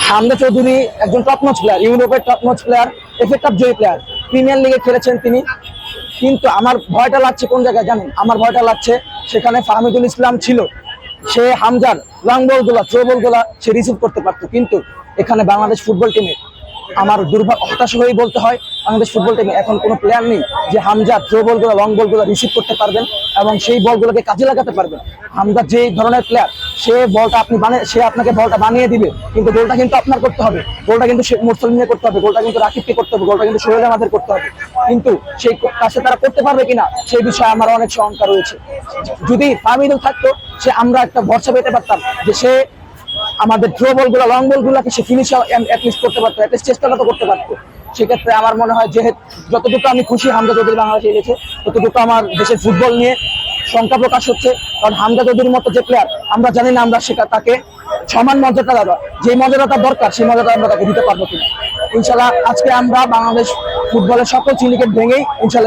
হামজা চৌধুরী একজন top notch player, ইউরোপের top notch player, FA cup জয়ী প্লেয়ার, প্রিমিয়ার লিগে খেলেছেন তিনি। কিন্তু আমার ভয়টা লাগছে কোন জায়গায় জানেন? আমার ভয়টা লাগছে সেখানে ফাহমিদুল ইসলাম ছিল, সে হামজার লং বলগুলা, থ্রো বলগুলা সে রিসিভ করতে পারতো। কিন্তু এখানে বাংলাদেশ ফুটবল টিমে আমার হতাশা হয়েই বলতে হয়, বাংলাদেশ ফুটবল টিমে এখন কোনো প্লেয়ার নেই যে হামজা থ্রো বলগুলো, লং বলগুলো রিসিভ করতে পারবেন এবং সেই বলগুলোকে কাজে লাগাতে পারবেন। হামজা যে ধরনের প্লেয়ার, সে বলটা সে আপনাকে বলটা বানিয়ে দিবে, কিন্তু গোলটা কিন্তু আপনার করতে হবে, গোলটা কিন্তু মুরসালিনে করতে হবে, গোলটা কিন্তু রাকিবকে করতে হবে, গোলটা কিন্তু সোহেল আমাদের করতে হবে। কিন্তু সেই কাজটা তারা করতে পারবে কিনা সেই বিষয়ে আমার অনেক শঙ্কা রয়েছে। যদি ফাহমিদুল থাকতো, সে আমরা একটা ভরসা পেতে পারতাম যে সে আমাদের থ্রো বলগুলো, লং বলগুলোকে সে ফিনিশ অ্যাটলিস্ট করতে পারতো, অ্যাটলিস্ট চেষ্টাটা তো করতে পারতো। সেক্ষেত্রে আমার মনে হয় যে যতটুকু আমি খুশি হামজা চৌধুরী বাংলাদেশে এসেছে, ততটুকু আমার দেশের ফুটবল নিয়ে শঙ্কা প্রকাশ হচ্ছে। কারণ হামজা চৌধুরীর মতো যে প্লেয়ার, আমরা জানি না আমরা তাকে সমান মর্যাদা দেওয়া, যে মর্যাদাটা দরকার সেই মর্যাদা আমরা তাকে দিতে পারবো কিনা। ইনশাল্লাহ আজকে আমরা বাংলাদেশ ফুটবলের সকল সিন্ডিকেট ভেঙেই ইনশাল্লাহ